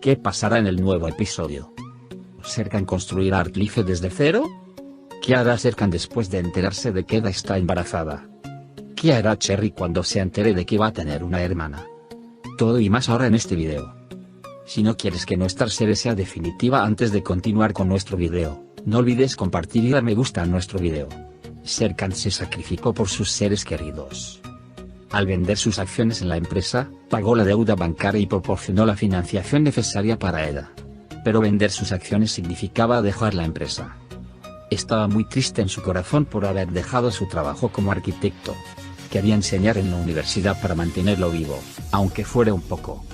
¿Qué pasará en el nuevo episodio? ¿Serkan construirá Artlife desde cero? ¿Qué hará Serkan después de enterarse de que Eda está embarazada? ¿Qué hará Cherry cuando se entere de que va a tener una hermana? Todo y más ahora en este video. Si no quieres que nuestra serie sea definitiva antes de continuar con nuestro video, no olvides compartir y dar me gusta a nuestro video. Serkan se sacrificó por sus seres queridos. Al vender sus acciones en la empresa, pagó la deuda bancaria y proporcionó la financiación necesaria para Eda. Pero vender sus acciones significaba dejar la empresa. Estaba muy triste en su corazón por haber dejado su trabajo como arquitecto. Quería enseñar en la universidad para mantenerlo vivo, aunque fuera un poco.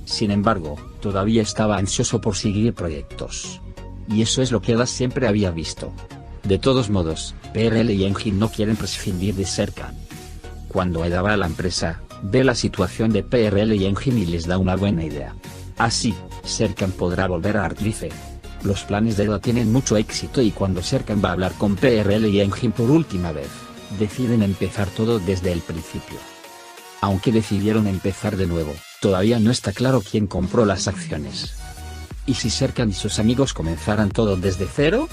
Sin embargo, todavía estaba ansioso por seguir proyectos. Y eso es lo que Eda siempre había visto. De todos modos, PRL y Engin no quieren prescindir de Serkan. Cuando Eda va a la empresa, ve la situación de PRL y Engin y les da una buena idea. Así, Serkan podrá volver a Artlife. Los planes de Eda tienen mucho éxito y cuando Serkan va a hablar con PRL y Engin por última vez, deciden empezar todo desde el principio. Aunque decidieron empezar de nuevo, todavía no está claro quién compró las acciones. ¿Y si Serkan y sus amigos comenzaran todo desde cero?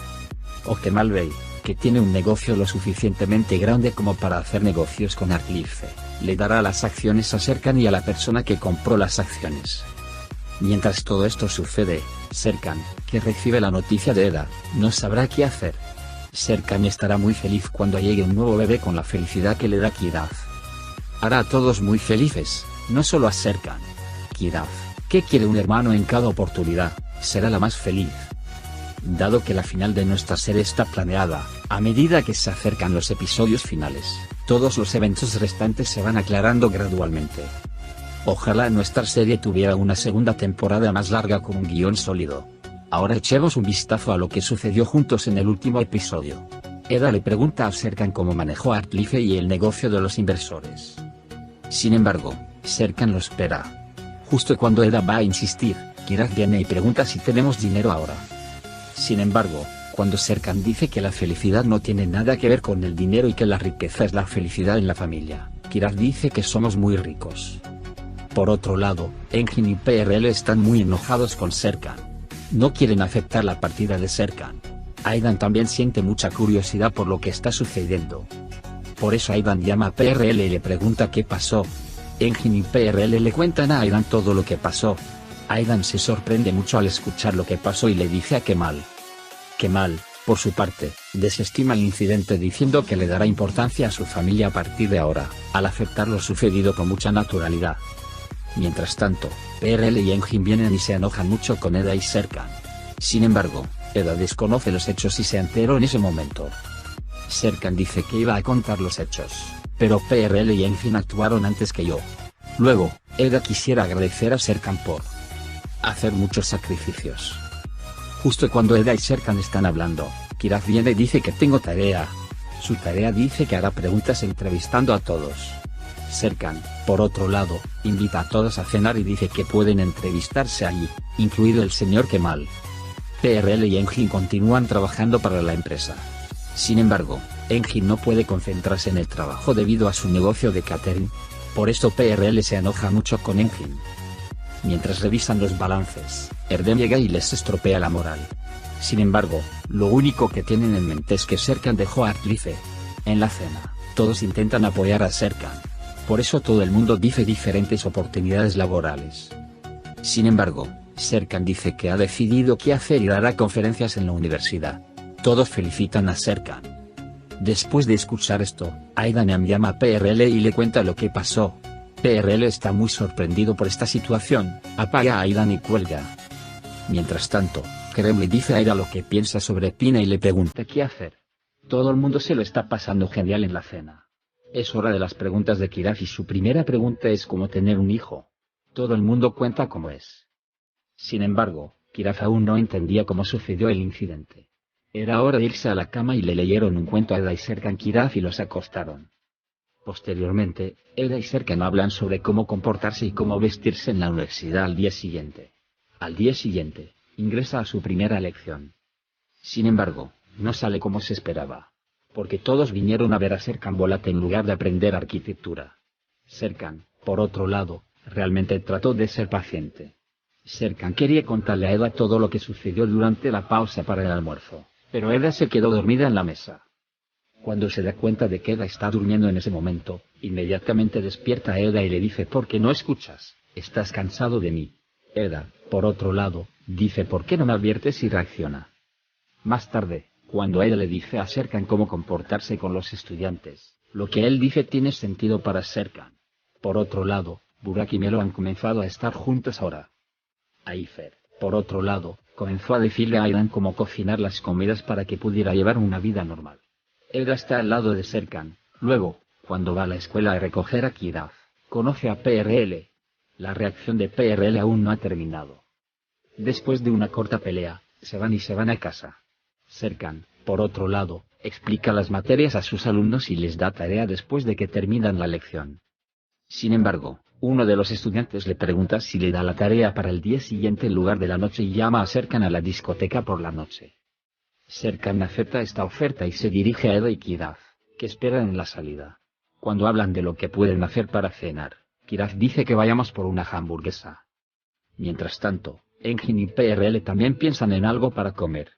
O que Malvey, que tiene un negocio lo suficientemente grande como para hacer negocios con Artlife, le dará las acciones a Serkan y a la persona que compró las acciones. Mientras todo esto sucede, Serkan, que recibe la noticia de Eda, no sabrá qué hacer. Serkan estará muy feliz cuando llegue un nuevo bebé con la felicidad que le da Kiraf. Hará a todos muy felices, no solo a Serkan. Kiraf, que quiere un hermano en cada oportunidad, será la más feliz. Dado que la final de nuestra serie está planeada, a medida que se acercan los episodios finales, todos los eventos restantes se van aclarando gradualmente. Ojalá nuestra serie tuviera una segunda temporada más larga con un guión sólido. Ahora echemos un vistazo a lo que sucedió juntos en el último episodio. Eda le pregunta a Serkan cómo manejó Artlife y el negocio de los inversores. Sin embargo, Serkan lo espera. Justo cuando Eda va a insistir, Kiraf viene y pregunta si tenemos dinero ahora. Sin embargo, cuando Serkan dice que la felicidad no tiene nada que ver con el dinero y que la riqueza es la felicidad en la familia, Kiraf dice que somos muy ricos. Por otro lado, Engin y PRL están muy enojados con Serkan. No quieren aceptar la partida de Serkan. Aidan también siente mucha curiosidad por lo que está sucediendo. Por eso Aidan llama a PRL y le pregunta qué pasó. Engin y PRL le cuentan a Aidan todo lo que pasó. Aidan se sorprende mucho al escuchar lo que pasó y le dice a Kemal. Kemal, por su parte, desestima el incidente diciendo que le dará importancia a su familia a partir de ahora, al aceptar lo sucedido con mucha naturalidad. Mientras tanto, PRL y Engin vienen y se enojan mucho con Eda y Serkan. Sin embargo, Eda desconoce los hechos y se enteró en ese momento. Serkan dice que iba a contar los hechos, pero PRL y Engin actuaron antes que yo. Luego, Eda quisiera agradecer a Serkan por hacer muchos sacrificios. Justo cuando Eda y Serkan están hablando, Kiraf viene y dice que tengo tarea. Su tarea dice que hará preguntas entrevistando a todos. Serkan, por otro lado, invita a todos a cenar y dice que pueden entrevistarse allí, incluido el señor Kemal. PRL y Engin continúan trabajando para la empresa. Sin embargo, Engin no puede concentrarse en el trabajo debido a su negocio de catering. Por esto PRL se enoja mucho con Engin. Mientras revisan los balances, Erdem llega y les estropea la moral. Sin embargo, lo único que tienen en mente es que Serkan dejó a Artlife. En la cena, todos intentan apoyar a Serkan. Por eso todo el mundo dice diferentes oportunidades laborales. Sin embargo, Serkan dice que ha decidido qué hacer y dará conferencias en la universidad. Todos felicitan a Serkan. Después de escuchar esto, Aidan llama a PRL y le cuenta lo que pasó. PRL está muy sorprendido por esta situación, apaga a Aidan y cuelga. Mientras tanto, Kerem le dice a Eda lo que piensa sobre Pina y le pregunta qué hacer. Todo el mundo se lo está pasando genial en la cena. Es hora de las preguntas de Kiraf y su primera pregunta es cómo tener un hijo. Todo el mundo cuenta cómo es. Sin embargo, Kiraf aún no entendía cómo sucedió el incidente. Era hora de irse a la cama y le leyeron un cuento a Eda y Serkan Kiraf y los acostaron. Posteriormente, Eda y Serkan hablan sobre cómo comportarse y cómo vestirse en la universidad al día siguiente. Al día siguiente, ingresa a su primera lección. Sin embargo, no sale como se esperaba. Porque todos vinieron a ver a Serkan Bolat en lugar de aprender arquitectura. Serkan, por otro lado, realmente trató de ser paciente. Serkan quería contarle a Eda todo lo que sucedió durante la pausa para el almuerzo, pero Eda se quedó dormida en la mesa. Cuando se da cuenta de que Eda está durmiendo en ese momento, inmediatamente despierta a Eda y le dice: ¿por qué no escuchas? ¿Estás cansado de mí? Eda, por otro lado, dice: ¿por qué no me adviertes? Y reacciona. Más tarde, cuando Eda le dice a Serkan cómo comportarse con los estudiantes, lo que él dice tiene sentido para Serkan. Por otro lado, Burak y Melo han comenzado a estar juntos ahora. Aifer, por otro lado, comenzó a decirle a Aidan cómo cocinar las comidas para que pudiera llevar una vida normal. Eda está al lado de Serkan. Luego, cuando va a la escuela a recoger a Kiraf, conoce a PRL. La reacción de PRL aún no ha terminado. Después de una corta pelea, se van a casa. Serkan, por otro lado, explica las materias a sus alumnos y les da tarea después de que terminan la lección. Sin embargo, uno de los estudiantes le pregunta si le da la tarea para el día siguiente en lugar de la noche y llama a Serkan a la discoteca por la noche. Serkan acepta esta oferta y se dirige a Eda y Kiraf, que esperan en la salida. Cuando hablan de lo que pueden hacer para cenar, Kiraf dice que vayamos por una hamburguesa. Mientras tanto, Engin y PRL también piensan en algo para comer.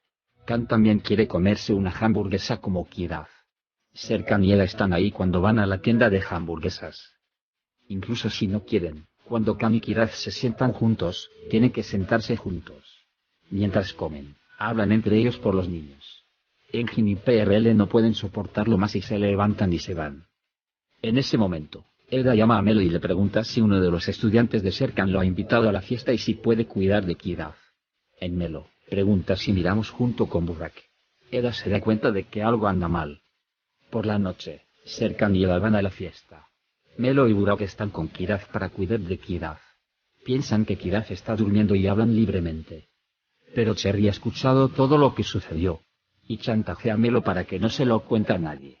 Khan también quiere comerse una hamburguesa como Kiraf. Serkan y Eda están ahí cuando van a la tienda de hamburguesas. Incluso si no quieren, cuando Khan y Kiraf se sientan juntos, tienen que sentarse juntos. Mientras comen, hablan entre ellos por los niños. Engin y PRL no pueden soportarlo más y se levantan y se van. En ese momento, Eda llama a Melo y le pregunta si uno de los estudiantes de Serkan lo ha invitado a la fiesta y si puede cuidar de Kiraf. En Melo, pregunta si miramos junto con Burak. Eda se da cuenta de que algo anda mal. Por la noche, Serkan y Eda van a la fiesta. Melo y Burak están con Kiraf para cuidar de Kiraf. Piensan que Kiraf está durmiendo y hablan libremente. Pero Cherry ha escuchado todo lo que sucedió, y chantajea a Melo para que no se lo cuente a nadie.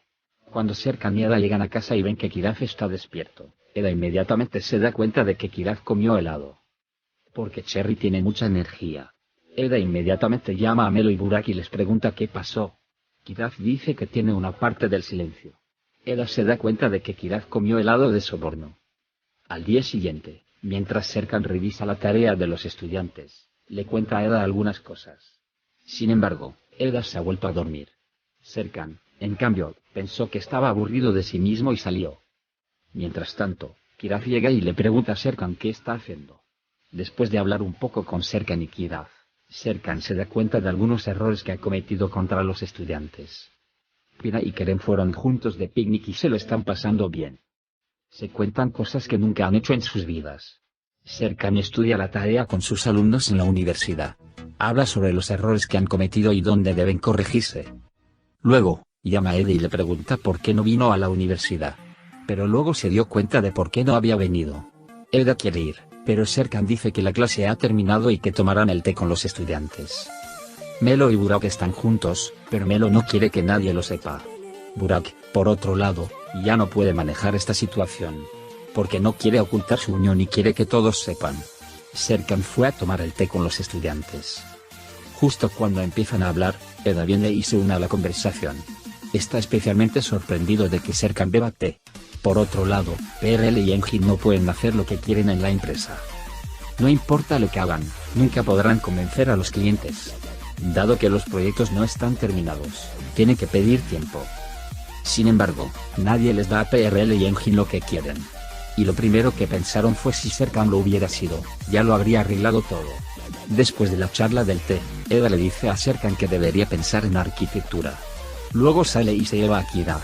Cuando Serkan y Eda llegan a casa y ven que Kiraf está despierto, Eda inmediatamente se da cuenta de que Kiraf comió helado. Porque Cherry tiene mucha energía. Eda inmediatamente llama a Melo y Burak y les pregunta qué pasó. Kiraf dice que tiene una parte del silencio. Eda se da cuenta de que Kiraf comió helado de soborno. Al día siguiente, mientras Serkan revisa la tarea de los estudiantes, le cuenta a Eda algunas cosas. Sin embargo, Eda se ha vuelto a dormir. Serkan, en cambio, pensó que estaba aburrido de sí mismo y salió. Mientras tanto, Kiraf llega y le pregunta a Serkan qué está haciendo. Después de hablar un poco con Serkan y Kiraf, Serkan se da cuenta de algunos errores que ha cometido contra los estudiantes. Pina y Kerem fueron juntos de picnic y se lo están pasando bien. Se cuentan cosas que nunca han hecho en sus vidas. Serkan estudia la tarea con sus alumnos en la universidad. Habla sobre los errores que han cometido y dónde deben corregirse. Luego, llama a Eda y le pregunta por qué no vino a la universidad. Pero luego se dio cuenta de por qué no había venido. Eda quiere ir, pero Serkan dice que la clase ha terminado y que tomarán el té con los estudiantes. Melo y Burak están juntos, pero Melo no quiere que nadie lo sepa. Burak, por otro lado, ya no puede manejar esta situación. Porque no quiere ocultar su unión y quiere que todos sepan. Serkan fue a tomar el té con los estudiantes. Justo cuando empiezan a hablar, Eda viene y se une a la conversación. Está especialmente sorprendido de que Serkan beba té. Por otro lado, PRL y Engin no pueden hacer lo que quieren en la empresa. No importa lo que hagan, nunca podrán convencer a los clientes. Dado que los proyectos no están terminados, tienen que pedir tiempo. Sin embargo, nadie les da a PRL y Engin lo que quieren. Y lo primero que pensaron fue si Serkan lo hubiera sido, ya lo habría arreglado todo. Después de la charla del té, Eda le dice a Serkan que debería pensar en arquitectura. Luego sale y se lleva a Kiraf.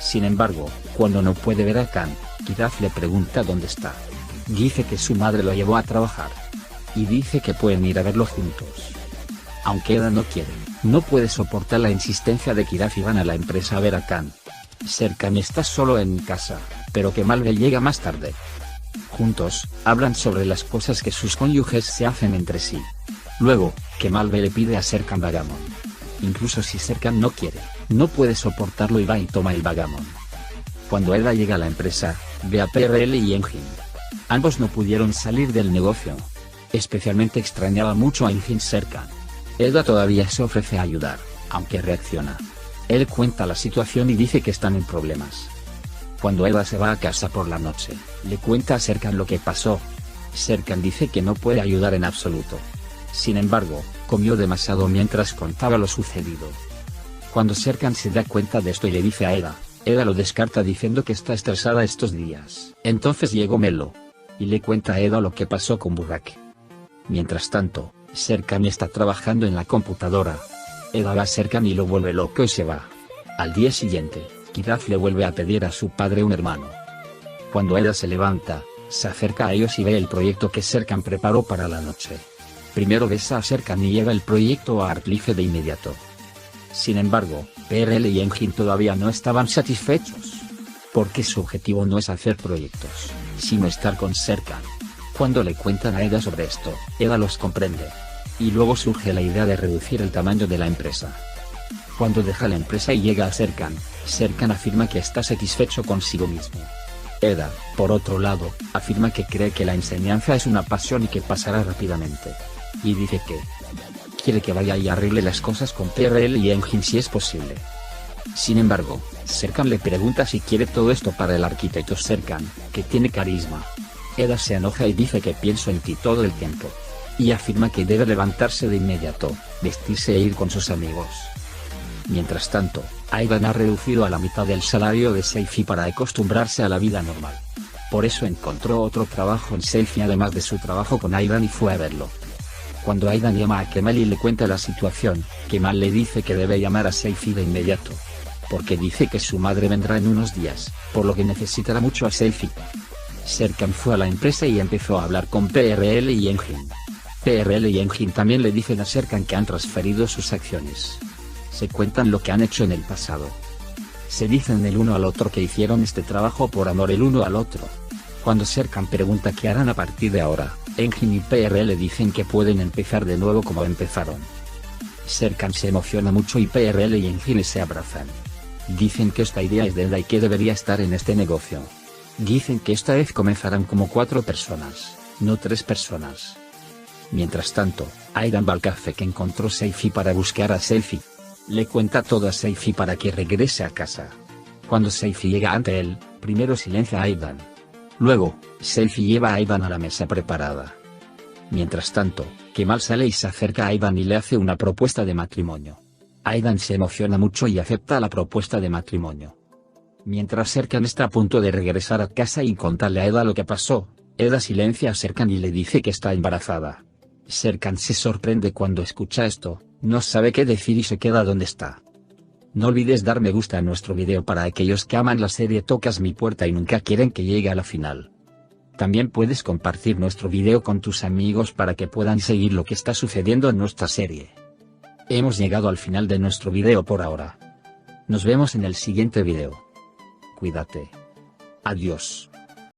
Sin embargo, cuando no puede ver a Khan, Kiraf le pregunta dónde está. Dice que su madre lo llevó a trabajar. Y dice que pueden ir a verlo juntos. Aunque Eda no quiere, no puede soportar la insistencia de Kiraf y van a la empresa a ver a Khan. Serkan está solo en casa, pero que Malve llega más tarde. Juntos, hablan sobre las cosas que sus cónyuges se hacen entre sí. Luego, que Malve le pide a Serkan Vagamon. Incluso si Serkan no quiere, no puede soportarlo y va y toma el Vagamon. Cuando Eda llega a la empresa, ve a PRL y Engin. Ambos no pudieron salir del negocio. Especialmente extrañaba mucho a Engin Serkan. Eda todavía se ofrece a ayudar, aunque reacciona. Él cuenta la situación y dice que están en problemas. Cuando Eda se va a casa por la noche, le cuenta a Serkan lo que pasó. Serkan dice que no puede ayudar en absoluto. Sin embargo, comió demasiado mientras contaba lo sucedido. Cuando Serkan se da cuenta de esto y le dice a Eda lo descarta diciendo que está estresada estos días. Entonces llegó Melo y le cuenta a Eda lo que pasó con Burak. Mientras tanto, Serkan está trabajando en la computadora. Eda va a Serkan y lo vuelve loco y se va. Al día siguiente, Kiraf le vuelve a pedir a su padre un hermano. Cuando Eda se levanta, se acerca a ellos y ve el proyecto que Serkan preparó para la noche. Primero besa a Serkan y lleva el proyecto a Artlife de inmediato. Sin embargo, PRL y Engin todavía no estaban satisfechos. Porque su objetivo no es hacer proyectos, sino estar con Serkan. Cuando le cuentan a Eda sobre esto, Eda los comprende. Y luego surge la idea de reducir el tamaño de la empresa. Cuando deja la empresa y llega a Serkan, Serkan afirma que está satisfecho consigo mismo. Eda, por otro lado, afirma que cree que la enseñanza es una pasión y que pasará rápidamente. Y dice que quiere que vaya y arregle las cosas con PRL y Engin si es posible. Sin embargo, Serkan le pregunta si quiere todo esto para el arquitecto Serkan, que tiene carisma. Eda se enoja y dice que pienso en ti todo el tiempo. Y afirma que debe levantarse de inmediato, vestirse e ir con sus amigos. Mientras tanto, Aidan ha reducido a la mitad el salario de Seifi para acostumbrarse a la vida normal. Por eso encontró otro trabajo en Seifi además de su trabajo con Aidan y fue a verlo. Cuando Aidan llama a Kemal y le cuenta la situación, Kemal le dice que debe llamar a Seifi de inmediato. Porque dice que su madre vendrá en unos días, por lo que necesitará mucho a Seifi. Serkan fue a la empresa y empezó a hablar con PRL y Engin. PRL y Engin también le dicen a Serkan que han transferido sus acciones. Se cuentan lo que han hecho en el pasado. Se dicen el uno al otro que hicieron este trabajo por amor el uno al otro. Cuando Serkan pregunta qué harán a partir de ahora, Engin y PRL dicen que pueden empezar de nuevo como empezaron. Serkan se emociona mucho y PRL y Engin se abrazan. Dicen que esta idea es de Eda y que debería estar en este negocio. Dicen que esta vez comenzarán como 4 personas, no 3 personas. Mientras tanto, Aidan va al café que encontró Seifi para buscar a Seifi. Le cuenta todo a Seifi para que regrese a casa. Cuando Seifi llega ante él, primero silencia a Aidan. Luego, Seifi lleva a Aidan a la mesa preparada. Mientras tanto, Kemal sale y se acerca a Aidan y le hace una propuesta de matrimonio. Aidan se emociona mucho y acepta la propuesta de matrimonio. Mientras Serkan está a punto de regresar a casa y contarle a Eda lo que pasó, Eda silencia a Serkan y le dice que está embarazada. Serkan se sorprende cuando escucha esto, no sabe qué decir y se queda donde está. No olvides dar me gusta a nuestro video para aquellos que aman la serie Tocas mi puerta y nunca quieren que llegue a la final. También puedes compartir nuestro video con tus amigos para que puedan seguir lo que está sucediendo en nuestra serie. Hemos llegado al final de nuestro video por ahora. Nos vemos en el siguiente video. Cuídate. Adiós.